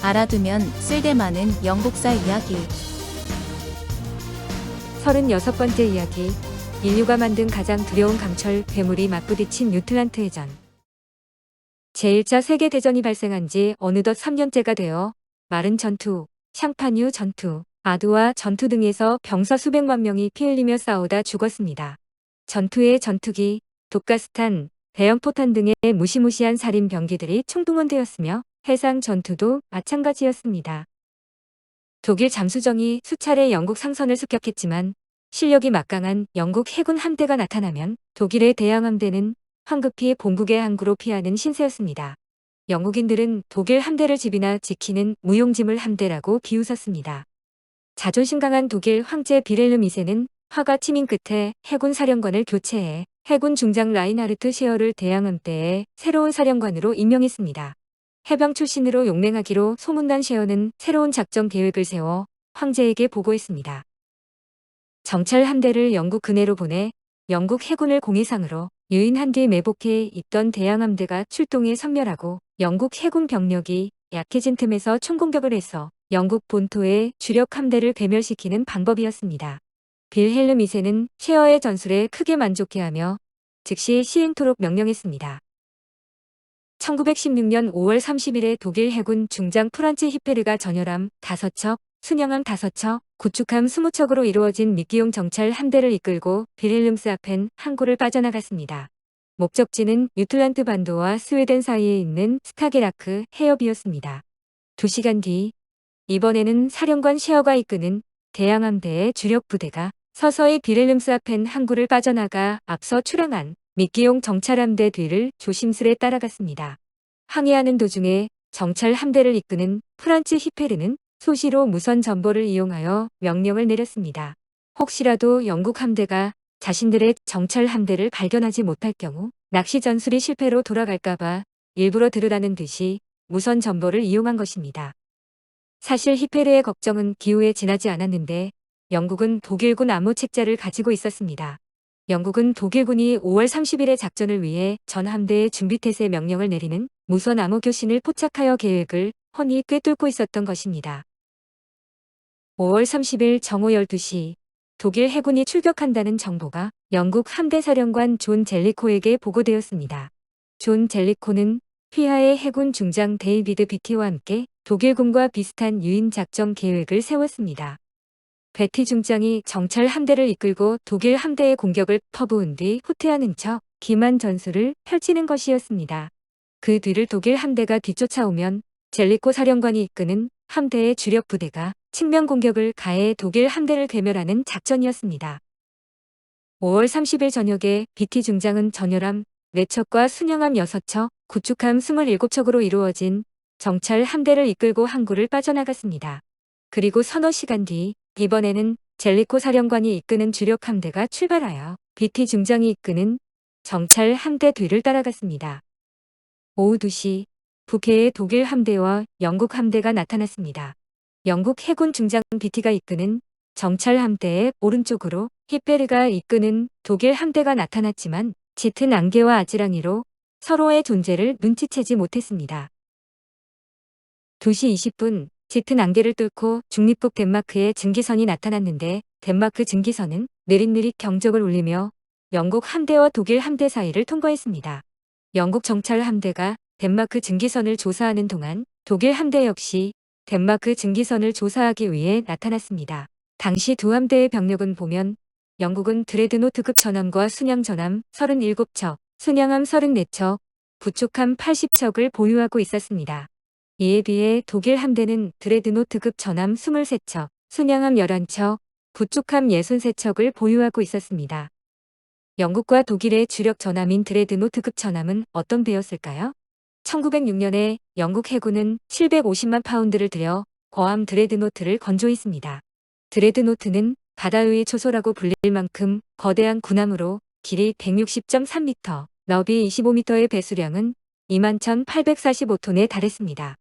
알아두면 쓸데많은 영국사 이야기. 36번째 이야기. 인류가 만든 가장 두려운 강철 괴물이 맞부딪힌 유틀란트 해전. 제1차 세계대전이 발생한 지 어느덧 3년째가 되어 마른 전투, 샹파뉴 전투, 아두와 전투 등에서 병사 수백만 명이 피 흘리며 싸우다 죽었습니다. 전투의 전투기, 독가스탄, 대형포탄 등의 무시무시한 살인 병기들이 총동원되었으며 해상 전투도 마찬가지였습니다. 독일 잠수정이 수차례 영국 상선을 습격했지만 실력이 막강한 영국 해군 함대가 나타나면 독일의 대항함대는 황급히 본국의 항구로 피하는 신세였습니다. 영국인들은 독일 함대를 집이나 지키는 무용지물 함대라고 비웃었습니다. 자존심 강한 독일 황제 비렐름 2세는 화가 치민 끝에 해군 사령관을 교체해 해군 중장 라인하르트 셰어를 대항함대의 새로운 사령관으로 임명했습니다. 해병 출신으로 용맹하기로 소문난 셰어는 새로운 작전 계획을 세워 황제에게 보고했습니다. 정찰 함대를 영국 근해로 보내 영국 해군을 공해상으로 유인한 뒤 매복해 있던 대항함대가 출동해 섬멸하고 영국 해군 병력이 약해진 틈에서 총공격을 해서 영국 본토의 주력 함대를 괴멸시키는 방법이었습니다. 빌헬름 2세는 셰어의 전술에 크게 만족해하며 즉시 시행토록 명령했습니다. 1916년 5월 30일에 독일 해군 중장 프란츠 히페르가 전열함 5척, 순양함 5척, 구축함 20척으로 이루어진 미끼용 정찰 함대를 이끌고 빌헬름스하펜 항구를 빠져나갔습니다. 목적지는 유틀란트 반도와 스웨덴 사이에 있는 스카게라크 해협이었습니다. 2시간 뒤, 이번에는 사령관 셰어가 이끄는 대항함대의 주력 부대가 서서히 빌헬름스하펜 항구를 빠져나가 앞서 출항한 미끼용 정찰함대 뒤를 조심스레 따라갔습니다. 항해하는 도중에 정찰 함대를 이끄는 프란츠 히페르는 소시로 무선 전보를 이용하여 명령을 내렸습니다. 혹시라도 영국 함대가 자신들의 정찰 함대를 발견하지 못할 경우 낚시 전술이 실패로 돌아갈까봐 일부러 들으라는 듯이 무선 전보를 이용한 것입니다. 사실 히페르의 걱정은 기우에 지나지 않았는데 영국은 독일군 암호 책자를 가지고 있었습니다. 영국은 독일군이 5월 30일의 작전을 위해 전 함대의 준비태세 명령을 내리는 무선 암호 교신을 포착하여 계획을 훤히 꿰뚫고 있었던 것입니다. 5월 30일 정오 12시 독일 해군이 출격한다는 정보가 영국 함대사령관 존 젤리코에게 보고되었습니다. 존 젤리코는 휘하의 해군 중장 데이비드 비티와 함께 독일군과 비슷한 유인 작전 계획을 세웠습니다. 베티 중장이 정찰 함대를 이끌고 독일 함대의 공격을 퍼부은 뒤 후퇴하는 척 기만 전술을 펼치는 것이었습니다. 그 뒤를 독일 함대가 뒤쫓아오면 젤리코 사령관이 이끄는 함대의 주력 부대가 측면 공격을 가해 독일 함대를 괴멸하는 작전이었습니다. 5월 30일 저녁에 비티 중장은 전열함 4척과 순양함 6척, 구축함 27척으로 이루어진 정찰 함대를 이끌고 항구를 빠져나갔습니다. 그리고 서너 시간 뒤 이번에는 젤리코 사령관이 이끄는 주력 함대가 출발하여 비티 중장이 이끄는 정찰 함대 뒤를 따라갔습니다. 오후 2시 북해의 독일 함대와 영국 함대가 나타났습니다. 영국 해군 중장 비티가 이끄는 정찰 함대의 오른쪽으로 히페르가 이끄는 독일 함대가 나타났지만 짙은 안개와 아지랑이로 서로의 존재를 눈치채지 못했습니다. 2시 20분 짙은 안개를 뚫고 중립국 덴마크의 증기선이 나타났는데 덴마크 증기선은 느릿느릿 경적을 울리며 영국 함대와 독일 함대 사이를 통과했습니다. 영국 정찰 함대가 덴마크 증기선을 조사하는 동안 독일 함대 역시 덴마크 증기선을 조사하기 위해 나타났습니다. 당시 두 함대의 병력은 보면 영국은 드레드노트급 전함과 순양 전함 37척, 순양함 34척, 구축함 80척을 보유하고 있었습니다. 이에 비해 독일 함대는 드레드노트급 전함 23척, 순양함 11척, 구축함 63척을 보유하고 있었습니다. 영국과 독일의 주력 전함인 드레드노트급 전함은 어떤 배였을까요? 1906년에 영국 해군은 750만 파운드를 들여 거함 드레드노트를 건조했습니다. 드레드노트는 바다의 초소라고 불릴 만큼 거대한 군함으로 길이 160.3m, 너비 25m의 배수량은 21,845톤에 달했습니다.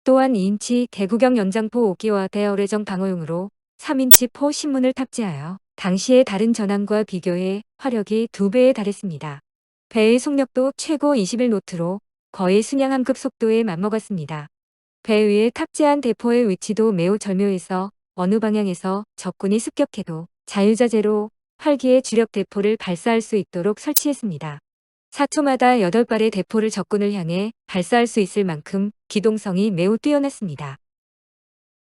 또한 2인치 대구경 연장포 5기와 대어뢰정 방어용으로 3인치 포 신문을 탑재하여 당시의 다른 전함과 비교해 화력이 2배에 달했습니다. 배의 속력도 최고 21노트로 거의 순양함급 속도에 맞먹었습니다. 배 위에 탑재한 대포의 위치도 매우 절묘해서 어느 방향에서 적군이 습격해도 자유자재로 활기의 주력 대포를 발사할 수 있도록 설치했습니다. 4초마다 8발의 대포를 적군을 향해 발사할 수 있을 만큼 기동성이 매우 뛰어났습니다.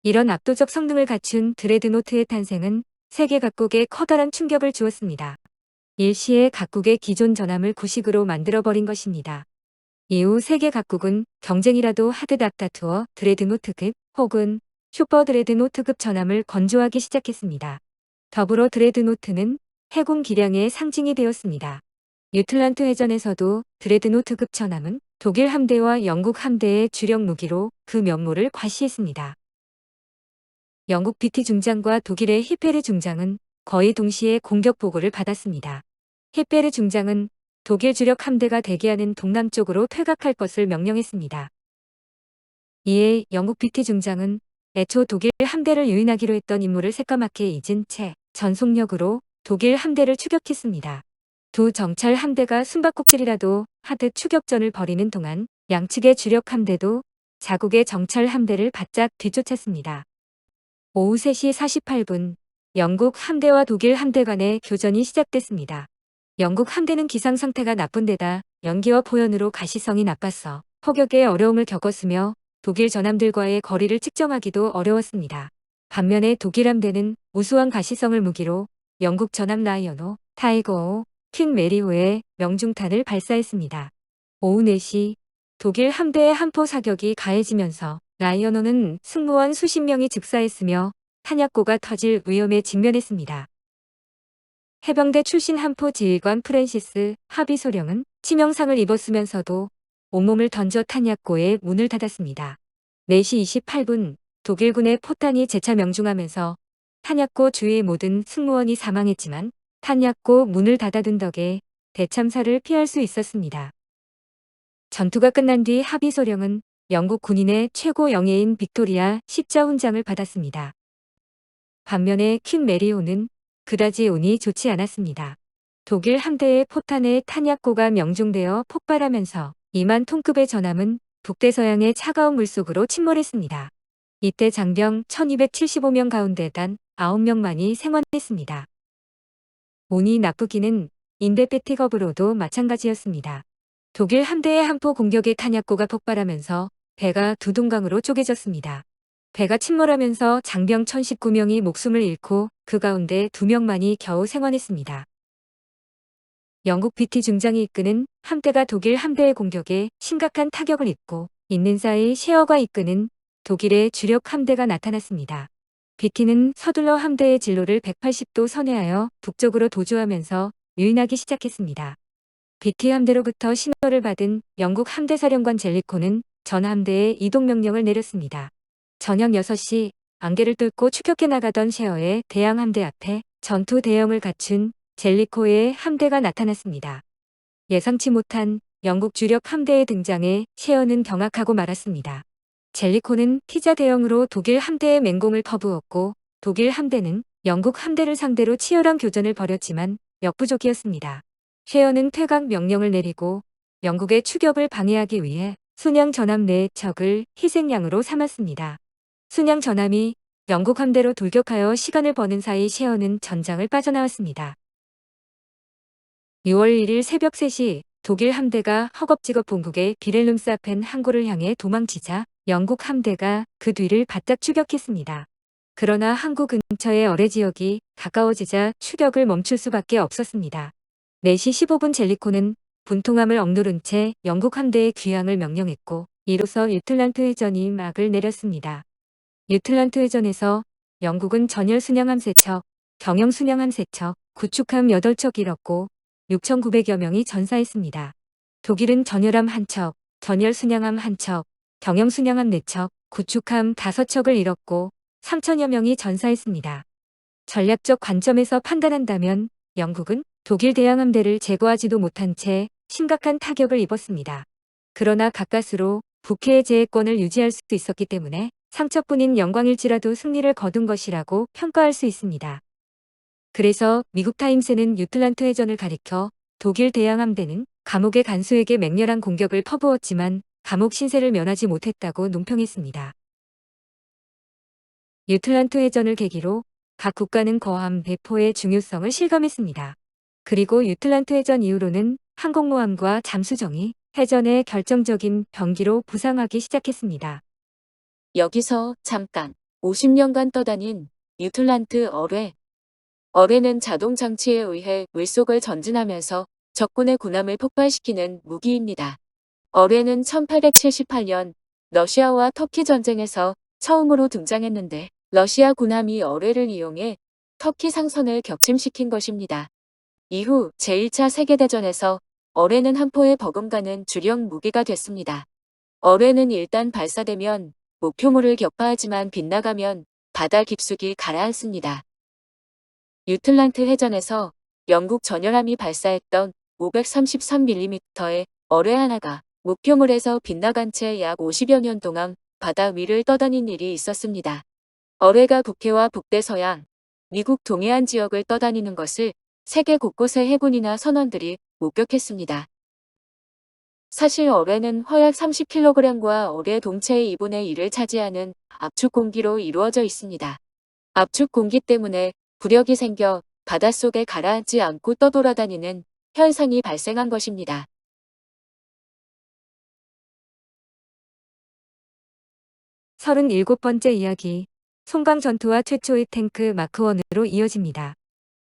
이런 압도적 성능을 갖춘 드레드노트의 탄생은 세계 각국에 커다란 충격을 주었습니다. 일시에 각국의 기존 전함을 구식으로 만들어버린 것입니다. 이후 세계 각국은 경쟁이라도 하듯 앞다투어 드레드노트급 혹은 슈퍼 드레드노트급 전함을 건조하기 시작했습니다. 더불어 드레드노트는 해군 기량의 상징이 되었습니다. 유틀란트 해전에서도 드레드노트급 전함은 독일 함대와 영국 함대의 주력 무기로 그 면모를 과시했습니다. 영국 비티 중장과 독일의 히페르 중장은 거의 동시에 공격 보고를 받았습니다. 히페르 중장은 독일 주력 함대가 대기하는 동남쪽으로 퇴각할 것을 명령했습니다. 이에 영국 비티 중장은 애초 독일 함대를 유인하기로 했던 임무를 새까맣게 잊은 채 전속력으로 독일 함대를 추격했습니다. 두 정찰 함대가 숨바꼭질이라도 하듯 추격전을 벌이는 동안 양측의 주력 함대도 자국의 정찰 함대를 바짝 뒤쫓았습니다. 오후 3시 48분 영국 함대와 독일 함대 간의 교전이 시작됐습니다. 영국 함대는 기상 상태가 나쁜 데다 연기와 포연으로 가시성이 나빴어 포격에 어려움을 겪었으며 독일 전함들과의 거리를 측정하기도 어려웠습니다. 반면에 독일 함대는 우수한 가시성을 무기로 영국 전함 라이언호, 타이거호, 퀸 메리호의 명중탄을 발사했습니다. 오후 4시 독일 함대의 한포 사격이 가해지면서 라이언호는 승무원 수십 명이 즉사했으며 탄약고가 터질 위험에 직면했습니다. 해병대 출신 한포 지휘관 프랜시스 하비소령은 치명상을 입었으면서도 온몸을 던져 탄약고에 문을 닫았습니다. 4시 28분 독일군의 포탄이 재차 명중하면서 탄약고 주위의 모든 승무원이 사망했지만 탄약고 문을 닫아둔 덕에 대참사를 피할 수 있었습니다. 전투가 끝난 뒤 하비소령은 영국 군인의 최고 영예인 빅토리아 십자훈장을 받았습니다. 반면에 퀸 메리호는 그다지 운이 좋지 않았습니다. 독일 함대의 포탄에 탄약고가 명중되어 폭발하면서 2만 톤급의 전함은 북대서양의 차가운 물속으로 침몰했습니다. 이때 장병 1275명 가운데 단 9명만이 생還했습니다. 운이 나쁘기는 인데페티겁으로도 마찬가지였습니다. 독일 함대의 한포 공격에 탄약고가 폭발하면서 배가 두 동강으로 쪼개졌습니다. 배가 침몰하면서 장병 1019명이 목숨을 잃고 그 가운데 2명만이 겨우 생還했습니다. 영국 비티 중장이 이끄는 함대가 독일 함대의 공격에 심각한 타격을 입고 있는 사이 셰어가 이끄는 독일의 주력 함대가 나타났습니다. 비티는 서둘러 함대의 진로를 180도 선회하여 북쪽으로 도주하면서 유인하기 시작했습니다. 비티 함대로부터 신호를 받은 영국 함대사령관 젤리코는 전 함대에 이동 명령을 내렸습니다. 저녁 6시 안개를 뚫고 추격해 나가던 셰어의 대양 함대 앞에 전투 대형을 갖춘 젤리코의 함대가 나타났습니다. 예상치 못한 영국 주력 함대의 등장에 셰어는 경악하고 말았습니다. 젤리코는 피자 대형으로 독일 함대의 맹공을 퍼부었고 독일 함대는 영국 함대를 상대로 치열한 교전을 벌였지만 역부족이었습니다. 셰어는 퇴각 명령을 내리고 영국의 추격을 방해하기 위해 순양 전함 내의 적을 희생양으로 삼았습니다. 순양 전함이 영국 함대로 돌격하여 시간을 버는 사이 셰어는 전장을 빠져나왔습니다. 6월 1일 새벽 3시 독일 함대가 허겁지겁 본국의 비렐름스하펜 항구를 향해 도망치자 영국 함대가 그 뒤를 바짝 추격했습니다. 그러나 항구 근처의 어뢰 지역이 가까워지자 추격을 멈출 수밖에 없었습니다. 4시 15분 젤리코는 분통함을 억누른 채 영국 함대의 귀향을 명령했고 이로써 유틀란트 해전이 막을 내렸습니다. 유틀란트 해전에서 영국은 전열 순양함 3척, 경영 순양함 3척, 구축함 8척 잃었고 6,900여 명이 전사했습니다. 독일은 전열함 1척, 전열 순양함 1척, 경영 순양함 4척, 구축함 5척을 잃었고 3,000여 명이 전사했습니다. 전략적 관점에서 판단한다면 영국은 독일 대양함대를 제거하지도 못한 채 심각한 타격을 입었습니다. 그러나 가까스로 북해의 제해권을 유지할 수 있었기 때문에 상처뿐인 영광일지라도 승리를 거둔 것이라고 평가할 수 있습니다. 그래서 미국 타임스는 유틀란트 해전을 가리켜 독일 대양함대는 감옥의 간수에게 맹렬한 공격을 퍼부었지만 감옥 신세를 면하지 못했다고 논평했습니다. 유틀란트 해전을 계기로 각 국가는 거함 배포의 중요성을 실감했습니다. 그리고 유틀란트 해전 이후로는 항공모함과 잠수정이 해전의 결정적인 병기로 부상하기 시작했습니다. 여기서 잠깐 50년간 떠다닌 유틀란트 어뢰. 어뢰는 자동 장치에 의해 물속을 전진하면서 적군의 군함을 폭발시키는 무기입니다. 어뢰는 1878년 러시아와 터키 전쟁에서 처음으로 등장했는데 러시아 군함이 어뢰를 이용해 터키 상선을 격침시킨 것입니다. 이후 제1차 세계대전에서 어뢰는 한 포에 버금가는 주력 무기가 됐습니다. 어뢰는 일단 발사되면 목표물을 격파하지만 빗나가면 바다 깊숙이 가라앉습니다. 유틀란트 해전에서 영국 전열함이 발사했던 533mm의 어뢰 하나가 목표물에서 빗나간 채 약 50여 년 동안 바다 위를 떠다닌 일이 있었습니다. 어뢰가 북해와 북대서양, 미국 동해안 지역을 떠다니는 것을 세계 곳곳의 해군이나 선원들이 목격했습니다. 사실 어뢰는 허약 30kg과 어뢰 동체의 2분의 1을 차지하는 압축 공기로 이루어져 있습니다. 압축 공기 때문에 부력이 생겨 바닷속에 가라앉지 않고 떠돌아다니는 현상이 발생한 것입니다. 37번째 이야기. 송강 전투와 최초의 탱크 마크 1으로 이어집니다.